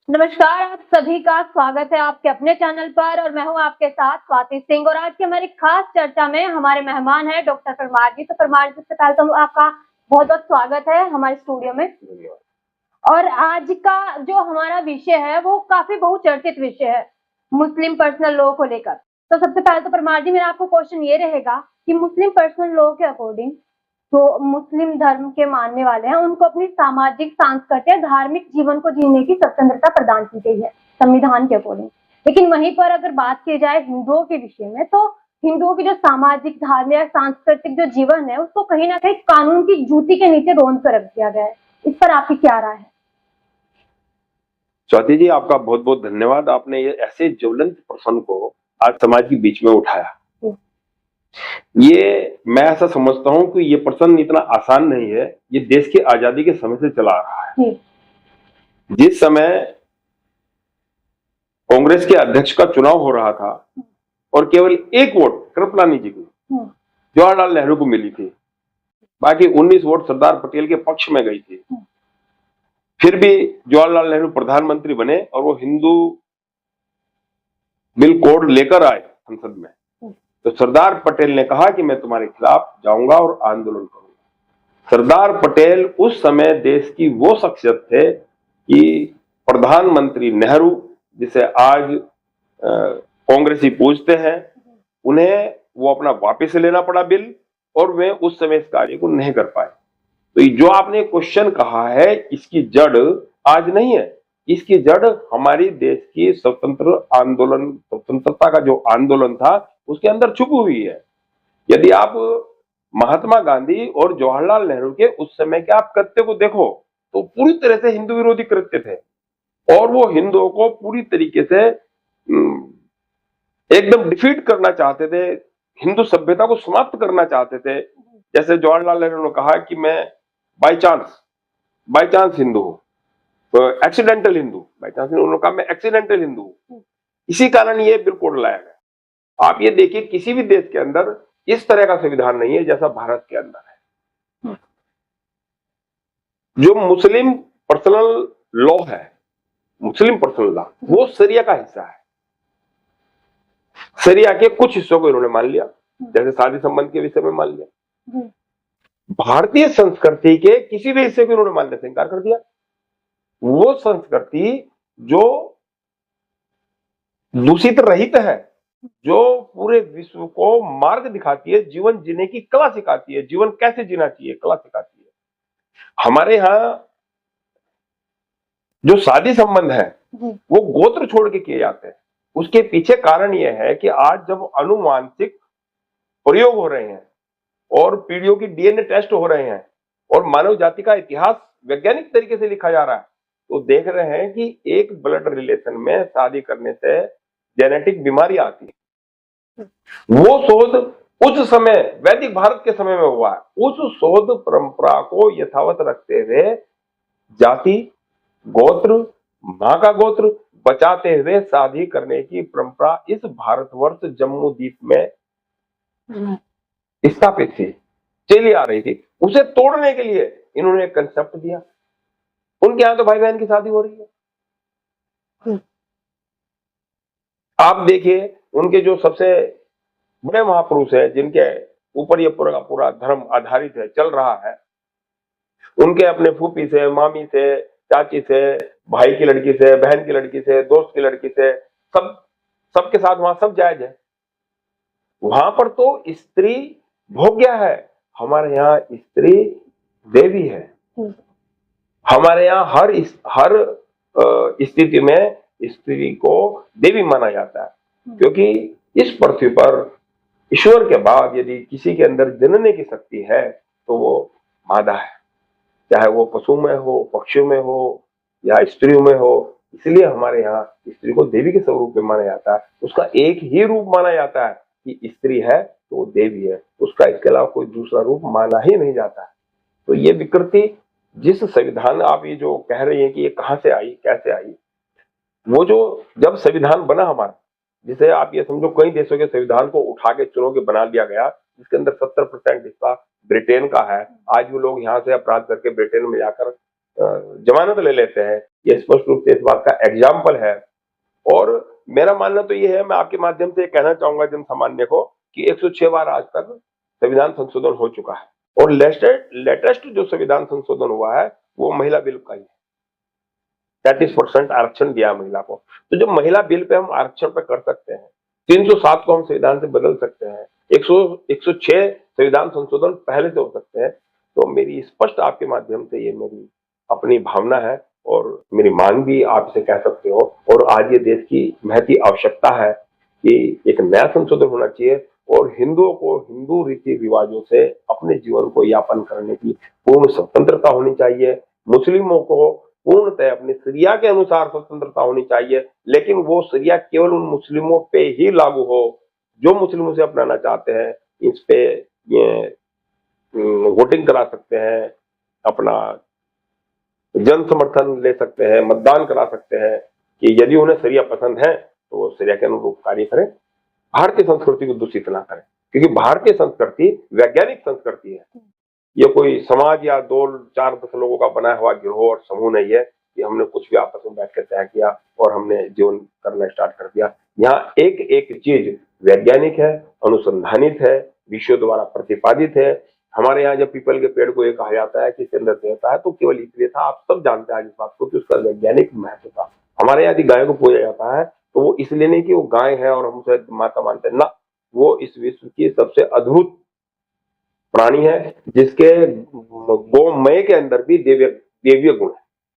नमस्कार, आप सभी का स्वागत है आपके अपने चैनल पर और मैं हूं आपके साथ स्वाति सिंह। और आज की हमारी खास चर्चा में हमारे मेहमान हैं डॉक्टर परमार जी। तो परमार जी, सबसे पहले तो आपका बहुत-बहुत स्वागत है हमारे स्टूडियो में। और आज का जो हमारा विषय है वो काफी बहुचर्चित विषय है, मुस्लिम पर्सनल लॉ को लेकर। तो सबसे पहले तो परमार जी, मेरा आपको क्वेश्चन ये रहेगा कि मुस्लिम पर्सनल लॉ के अकॉर्डिंग जो मुस्लिम धर्म के मानने वाले हैं उनको अपनी सामाजिक, सांस्कृतिक, धार्मिक जीवन को जीने की स्वतंत्रता प्रदान की गई है संविधान के अकॉर्डिंग। लेकिन वहीं पर अगर बात की जाए हिंदुओं के विषय में, तो हिंदुओं की जो सामाजिक, धार्मिक, सांस्कृतिक जो जीवन है उसको कहीं ना कहीं कानून की जूती के नीचे रोंद कर रख दिया गया है। इस पर आपकी क्या राय है? स्वाति जी, आपका बहुत बहुत धन्यवाद। आपने ये ऐसे ज्वलंत प्रश्न को आज समाज के बीच में उठाया। ये मैं ऐसा समझता हूं कि ये प्रश्न इतना आसान नहीं है। ये देश की आजादी के समय से चला आ रहा है। जिस समय कांग्रेस के अध्यक्ष का चुनाव हो रहा था और केवल एक वोट कृपलानी जी को, जवाहरलाल नेहरू को मिली थी, बाकी 19 वोट सरदार पटेल के पक्ष में गई थी। फिर भी जवाहरलाल नेहरू प्रधानमंत्री बने और वो हिंदू बिल कोड लेकर आए संसद में। तो सरदार पटेल ने कहा कि मैं तुम्हारे खिलाफ जाऊंगा और आंदोलन करूंगा। सरदार पटेल उस समय देश की वो शख्सियत थे कि प्रधानमंत्री नेहरू, जिसे आज कांग्रेसी पूजते हैं, उन्हें वो अपना वापस लेना पड़ा बिल और वे उस समय इस कार्य को नहीं कर पाए। तो जो आपने क्वेश्चन कहा है, इसकी जड़ आज नहीं है। इसकी जड़ हमारी देश की स्वतंत्र आंदोलन, स्वतंत्रता का जो आंदोलन था उसके अंदर छुपी हुई है। यदि आप महात्मा गांधी और जवाहरलाल नेहरू के उस समय के आप कृत्य को देखो तो पूरी तरह से हिंदू विरोधी कृत्य थे और वो हिंदुओं को पूरी तरीके से एकदम डिफीट करना चाहते थे, हिंदू सभ्यता को समाप्त करना चाहते थे। जैसे जवाहरलाल नेहरू ने कहा कि मैं बाय चांस हिंदू हूं, एक्सीडेंटल हिंदू, बाय चांस उन्होंने कहा मैं एक्सीडेंटल हिंदू हूं। इसी कारण ये बिल कोड लाया गया। आप ये देखिए, किसी भी देश के अंदर इस तरह का संविधान नहीं है जैसा भारत के अंदर है। जो मुस्लिम पर्सनल लॉ है, मुस्लिम पर्सनल लॉ, वो शरिया का हिस्सा है। शरिया के कुछ हिस्सों को इन्होंने मान लिया, जैसे शादी संबंध के विषय में मान लिया। भारतीय संस्कृति के किसी भी हिस्से को इन्होंने मानने से इंकार कर दिया। वो संस्कृति जो दूषित रहित है, जो पूरे विश्व को मार्ग दिखाती है, जीवन जीने की कला सिखाती है, जीवन कैसे जीना चाहिए कला सिखाती है। हमारे यहां जो शादी संबंध है वो गोत्र छोड़ के किए जाते हैं। उसके पीछे कारण यह है कि आज जब अनुवांशिक प्रयोग हो रहे हैं और पीढ़ियों की डीएनए टेस्ट हो रहे हैं और मानव जाति का इतिहास वैज्ञानिक तरीके से लिखा जा रहा है, तो देख रहे हैं कि एक ब्लड रिलेशन में शादी करने से जेनेटिक बीमारी आती है। वो शोध उस समय वैदिक भारत के समय में हुआ है। उस शोध परंपरा को यथावत रखते हुए जाति, गोत्र, मां का गोत्र बचाते हुए शादी करने की परंपरा इस भारतवर्ष जम्मू द्वीप में स्थापित थी, चली आ रही थी। उसे तोड़ने के लिए इन्होंने एक कंसेप्ट दिया। उनके यहां तो भाई बहन की शादी हो रही है। आप देखिए, उनके जो सबसे बड़े महापुरुष है, जिनके ऊपर ये पूरा पूरा धर्म आधारित है, चल रहा है, उनके अपने फूफी से, मामी से, चाची से, भाई की लड़की से, बहन की लड़की से, दोस्त की लड़की से, सबके साथ वहां सब जायज है। वहां पर तो स्त्री भोग्य है। हमारे यहाँ स्त्री देवी है। हमारे यहाँ हर स्थिति में स्त्री को देवी माना जाता है, क्योंकि इस पृथ्वी पर ईश्वर के बाद यदि किसी के अंदर जनने की शक्ति है तो वो मादा है, चाहे वो पशु में हो, पक्षियों में हो या स्त्रियों में हो। इसलिए हमारे यहाँ स्त्री को देवी के स्वरूप में माना जाता है। उसका एक ही रूप माना जाता है कि स्त्री है तो वो देवी है, उसका इसके अलावा कोई दूसरा रूप माना ही नहीं जाता है। तो ये विकृति जिस संविधान आप ये जो कह रही है कि ये कहां से आई, कैसे आई, वो जो जब संविधान बना हमारा, जिसे आप ये समझो कई देशों के संविधान को उठा के चुनों के बना दिया गया, जिसके अंदर 70% हिस्सा ब्रिटेन का है। आज वो लोग यहाँ से अपराध करके ब्रिटेन में जाकर जमानत ले लेते हैं। ये स्पष्ट रूप से इस बात का एग्जाम्पल है। और मेरा मानना तो ये है, मैं आपके माध्यम से कहना चाहूंगा जन सामान्य को कि 106 बार आज तक संविधान संशोधन हो चुका है और लेटेस्ट जो संविधान संशोधन हुआ है वो महिला बिल का ही है। 33% आरक्षण दिया महिला को। तो जो महिला बिल पे हम आरक्षण पे कर सकते हैं, 307 को हम संविधान से बदल सकते हैं, 106 संविधान संशोधन पहले से हो सकते हैं। तो मेरी स्पष्ट आपके माध्यम से ये मेरी अपनी भावना है और मेरी मांग भी आप इसे कह सकते हो। और आज ये देश की महती आवश्यकता है कि एक नया संशोधन होना चाहिए और हिंदुओं को हिंदू रीति रिवाजों से अपने जीवन को यापन करने की पूर्ण स्वतंत्रता होनी चाहिए। मुस्लिमों को पूर्णतः अपनी शरिया के अनुसार स्वतंत्रता होनी चाहिए, लेकिन वो शरिया केवल उन मुस्लिमों पे ही लागू हो जो मुस्लिम उसे अपनाना चाहते हैं। इस पे ये वोटिंग करा सकते हैं, अपना जन समर्थन ले सकते हैं, मतदान करा सकते हैं कि यदि उन्हें शरिया पसंद है तो वो शरिया के अनुरूप कार्य करें, भारतीय संस्कृति को दूषित ना करें, क्योंकि भारतीय संस्कृति वैज्ञानिक संस्कृति है। ये कोई समाज या 2-4-10 लोगों का बनाया हुआ गिरोह और समूह नहीं है कि हमने कुछ भी आपस में बैठ कर तय किया और हमने जीवन करना स्टार्ट कर दिया। यहाँ एक एक चीज वैज्ञानिक है, अनुसंधानित है, विश्व द्वारा प्रतिपादित है। हमारे यहाँ जब पीपल के पेड़ को ये कहा जाता है कि इसके अंदर देवता है, तो केवल इसलिए था, आप सब जानते हैं आज इस बात को, कि उसका वैज्ञानिक महत्व था। हमारे यहाँ यदि गाय को पूजा जाता है तो वो इसलिए नहीं कि वो गाय है और हम उसे माता मानते हैं ना, वो इस विश्व की सबसे अद्भुत प्राणी है जिसके गोमय के अंदर भी देवीय गुण है।